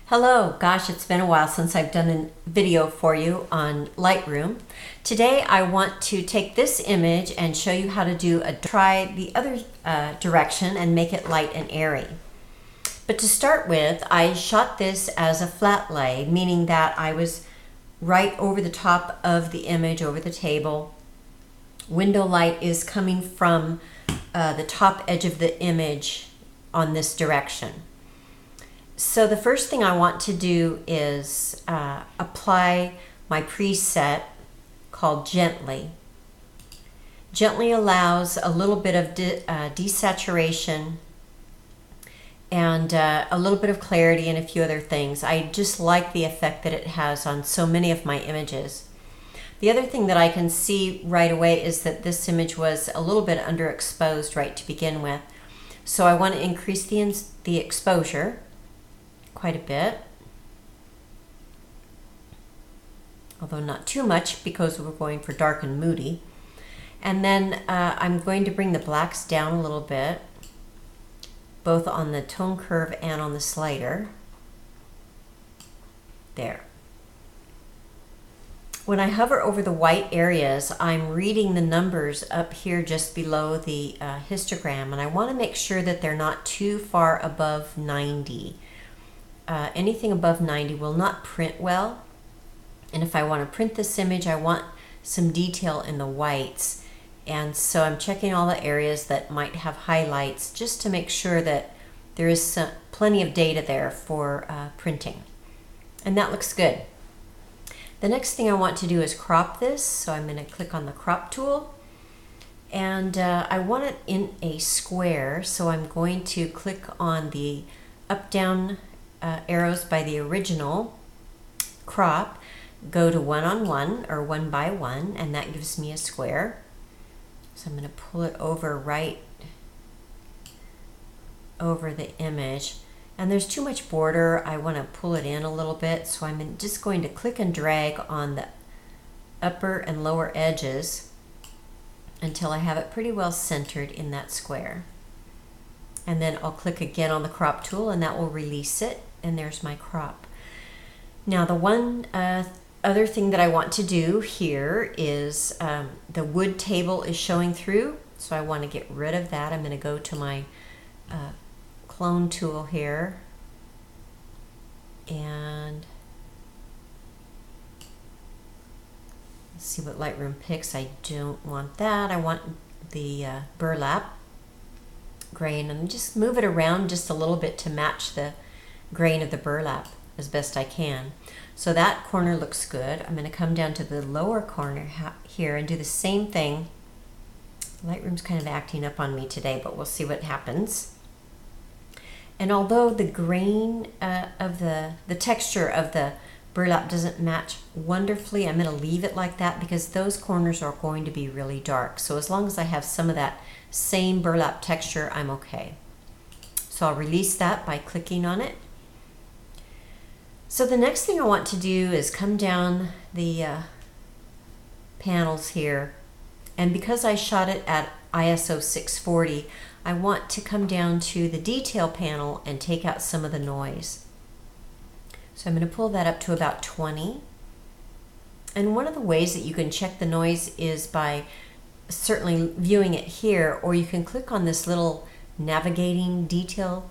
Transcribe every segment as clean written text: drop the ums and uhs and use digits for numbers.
Hello, gosh, it's been a while since I've done a video for you on Lightroom. Today I want to take this image and show you how to try the other direction and make it light and airy. But to start with, I shot this as a flat lay, meaning that I was right over the top of the image, over the table. Window light is coming from the top edge of the image on this direction. So the first thing I want to do is apply my preset called Gently. Gently allows a little bit of desaturation and a little bit of clarity and a few other things. I just like the effect that it has on so many of my images. The other thing that I can see right away is that this image was a little bit underexposed right to begin with. So I want to increase the exposure quite a bit, although not too much because we're going for dark and moody. And then I'm going to bring the blacks down a little bit, both on the tone curve and on the slider. There. When I hover over the white areas, I'm reading the numbers up here just below the histogram, and I want to make sure that they're not too far above 90. Anything above 90 will not print well, and if I want to print this image, I want some detail in the whites, and so I'm checking all the areas that might have highlights just to make sure that there is plenty of data there for printing, and that looks good. The next thing I want to do is crop this, so I'm going to click on the crop tool, and I want it in a square, so I'm going to click on the up-down arrows by the original crop, go to 1-on-1 or 1-by-1, and that gives me a square. So I'm going to pull it over right over the image, and there's too much border. I want to pull it in a little bit, so I'm just going to click and drag on the upper and lower edges until I have it pretty well centered in that square. And then I'll click again on the crop tool, and that will release it, and there's my crop. Now the one other thing that I want to do here is the wood table is showing through, so I want to get rid of that. I'm going to go to my clone tool here, and let's see what Lightroom picks. I don't want that. I want the burlap grain, and just move it around just a little bit to match the grain of the burlap as best I can. So that corner looks good. I'm going to come down to the lower corner here and do the same thing. Lightroom's kind of acting up on me today, but we'll see what happens. And although the grain of the texture of the burlap doesn't match wonderfully, I'm going to leave it like that because those corners are going to be really dark. So as long as I have some of that same burlap texture, I'm okay. So I'll release that by clicking on it. So the next thing I want to do is come down the panels here, and because I shot it at ISO 640, I want to come down to the detail panel and take out some of the noise. So I'm going to pull that up to about 20. And one of the ways that you can check the noise is by certainly viewing it here, or you can click on this little navigating detail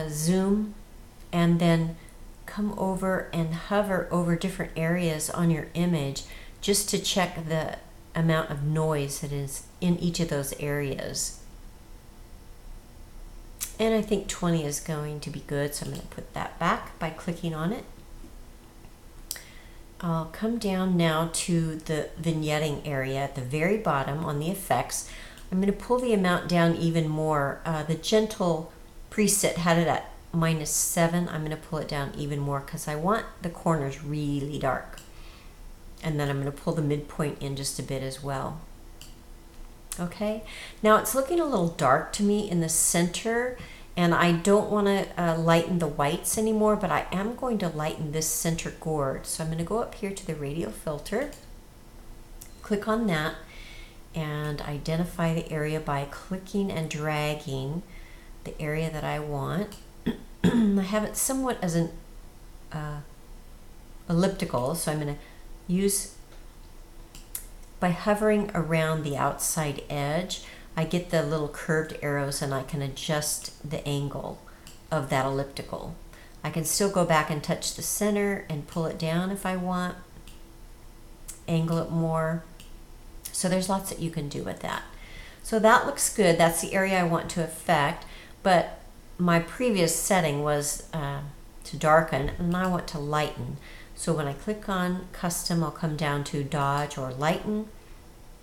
zoom, and then come over and hover over different areas on your image just to check the amount of noise that is in each of those areas. And I think 20 is going to be good, so I'm going to put that back by clicking on it. I'll come down now to the vignetting area at the very bottom on the effects. I'm going to pull the amount down even more. The gentle preset had it at -7. I'm going to pull it down even more because I want the corners really dark. And then I'm going to pull the midpoint in just a bit as well. Okay, now it's looking a little dark to me in the center, and I don't want to lighten the whites anymore, but I am going to lighten this center gourd. So I'm going to go up here to the radial filter, click on that, and identify the area by clicking and dragging the area that I want. I have it somewhat as an elliptical. So I'm going to use, by hovering around the outside edge, I get the little curved arrows and I can adjust the angle of that elliptical. I can still go back and touch the center and pull it down if I want, angle it more. So there's lots that you can do with that. So that looks good. That's the area I want to affect, but my previous setting was to darken, and I want to lighten. So when I click on custom, I'll come down to dodge or lighten,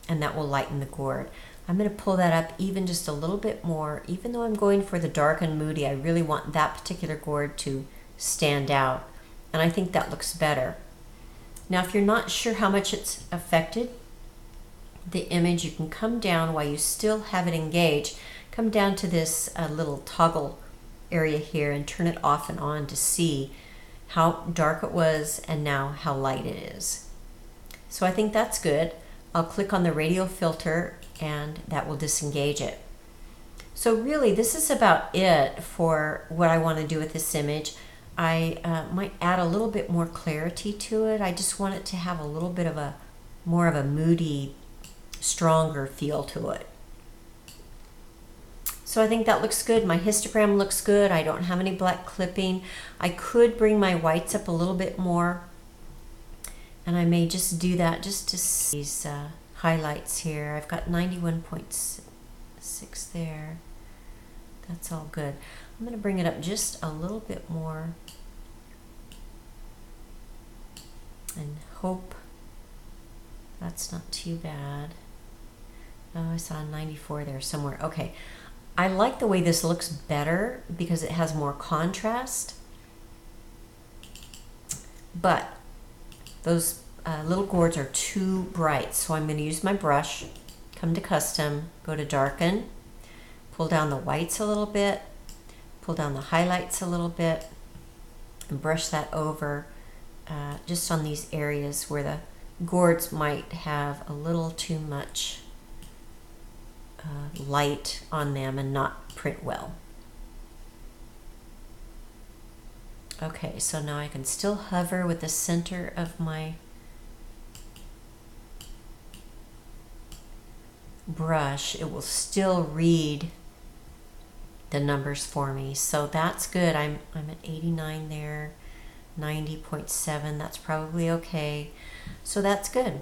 and that will lighten the gourd. I'm going to pull that up even just a little bit more. Even though I'm going for the dark and moody, I really want that particular gourd to stand out, and I think that looks better. Now if you're not sure how much it's affected the image, you can come down while you still have it engaged, come down to this little toggle area here and turn it off and on to see how dark it was and now how light it is. So I think that's good. I'll click on the radial filter and that will disengage it. So really this is about it for what I want to do with this image. I might add a little bit more clarity to it. I just want it to have a little bit of a more of a moody, stronger feel to it. So I think that looks good. My histogram looks good. I don't have any black clipping. I could bring my whites up a little bit more, and I may just do that just to see these highlights here. I've got 91.6 there. That's all good. I'm going to bring it up just a little bit more and hope that's not too bad. Oh, I saw 94 there somewhere. Okay. I like the way this looks better because it has more contrast, but those little gourds are too bright, so I'm going to use my brush, come to custom, go to darken, pull down the whites a little bit, pull down the highlights a little bit, and brush that over just on these areas where the gourds might have a little too much light on them and not print well. Okay, so now I can still hover with the center of my brush. It will still read the numbers for me, so that's good. I'm at 89 there, 90.7. That's probably okay. So that's good.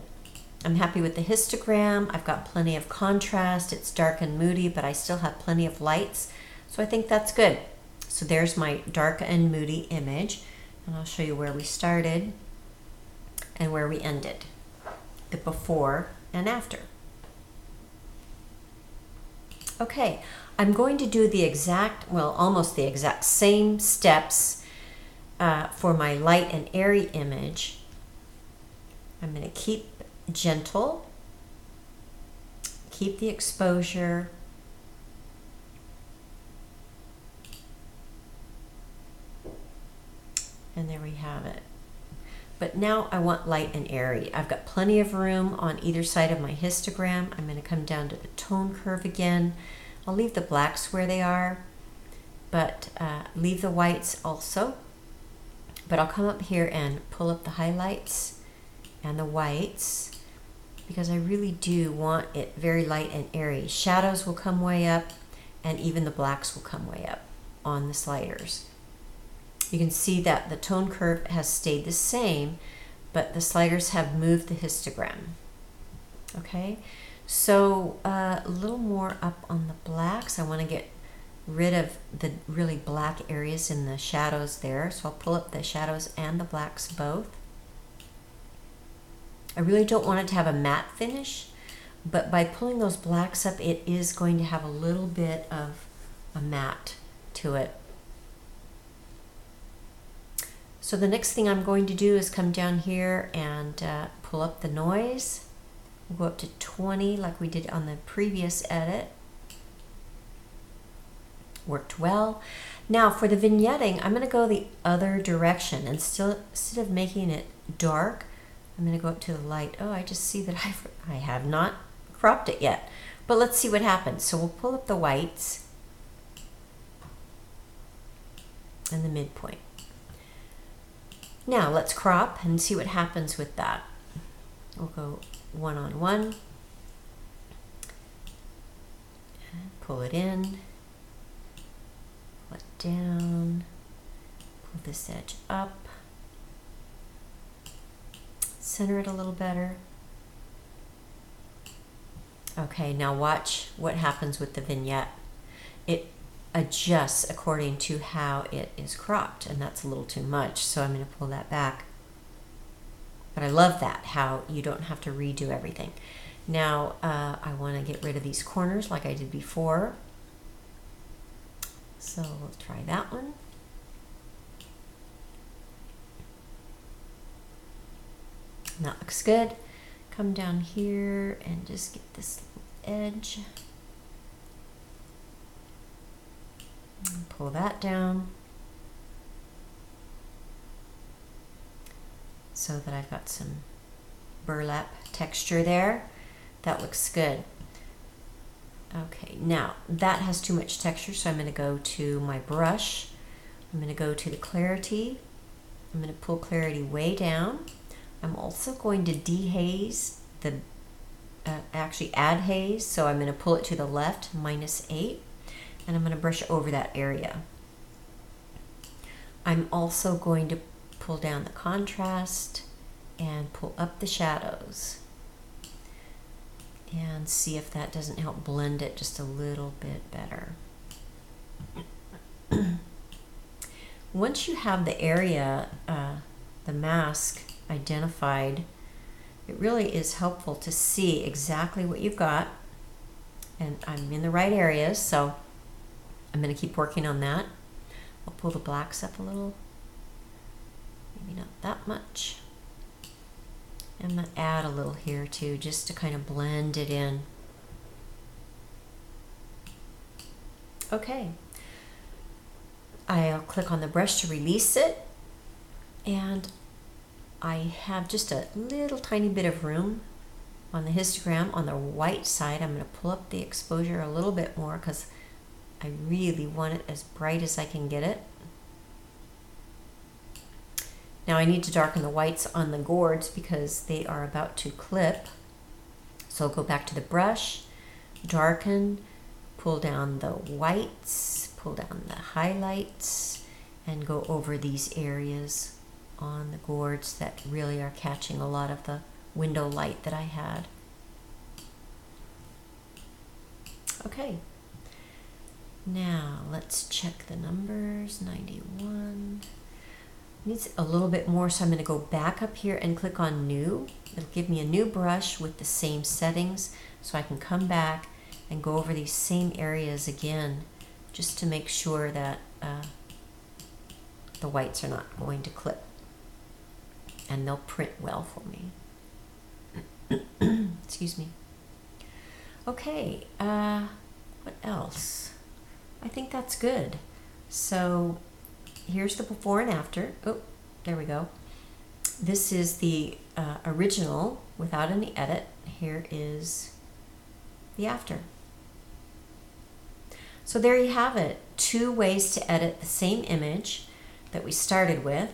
I'm happy with the histogram. I've got plenty of contrast. It's dark and moody, but I still have plenty of lights. So I think that's good. So there's my dark and moody image. And I'll show you where we started and where we ended. The before and after. Okay, I'm going to do the exact, well, almost the exact same steps for my light and airy image. I'm going to keep gentle, keep the exposure, and there we have it. But now I want light and airy. I've got plenty of room on either side of my histogram. I'm going to come down to the tone curve again. I'll leave the blacks where they are, but leave the whites also. But I'll come up here and pull up the highlights and the whites, because I really do want it very light and airy. Shadows will come way up, and even the blacks will come way up on the sliders. You can see that the tone curve has stayed the same, but the sliders have moved the histogram. Okay, so a little more up on the blacks. I want to get rid of the really black areas in the shadows there, so I'll pull up the shadows and the blacks both. I really don't want it to have a matte finish, but by pulling those blacks up, it is going to have a little bit of a matte to it. So the next thing I'm going to do is come down here and pull up the noise. We'll go up to 20 like we did on the previous edit. Worked well. Now for the vignetting, I'm going to go the other direction, and still, instead of making it dark, I'm going to go up to the light. Oh, I just see that I have not cropped it yet. But let's see what happens. So we'll pull up the whites and the midpoint. Now let's crop and see what happens with that. We'll go 1 on 1. Pull it in, pull it down, pull this edge up, center it a little better. Okay, now watch what happens with the vignette. It adjusts according to how it is cropped, and that's a little too much, so I'm going to pull that back. But I love that, how you don't have to redo everything. Now I want to get rid of these corners like I did before. So we'll try that one. And that looks good. Come down here and just get this edge. And pull that down so that I've got some burlap texture there. That looks good. Okay, now that has too much texture, so I'm going to go to my brush. I'm going to go to the clarity. I'm going to pull clarity way down. I'm also going to dehaze the, actually add haze, so I'm going to pull it to the left, -8, and I'm going to brush over that area. I'm also going to pull down the contrast and pull up the shadows and see if that doesn't help blend it just a little bit better. Once you have the area, the mask identified, it really is helpful to see exactly what you've got, and I'm in the right areas, so I'm going to keep working on that. I'll pull the blacks up a little, maybe not that much. I'm going to add a little here too, just to kind of blend it in. Okay, I'll click on the brush to release it, and I have just a little tiny bit of room on the histogram on the white side. I'm going to pull up the exposure a little bit more because I really want it as bright as I can get it. Now I need to darken the whites on the gourds because they are about to clip. So I'll go back to the brush, darken, pull down the whites, pull down the highlights, and go over these areas on the gourds that really are catching a lot of the window light that I had. Okay, now let's check the numbers. 91 needs a little bit more, so I'm going to go back up here and click on new. It'll give me a new brush with the same settings, so I can come back and go over these same areas again just to make sure that the whites are not going to clip, and they'll print well for me. Excuse me. Okay, what else? I think that's good. So here's the before and after. Oh, there we go. This is the original without any edit. Here is the after. So there you have it. 2 ways to edit the same image that we started with.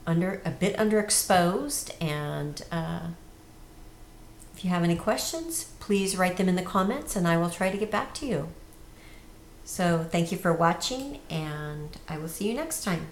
A bit underexposed, and if you have any questions, please write them in the comments and I will try to get back to you. So thank you for watching, and I will see you next time.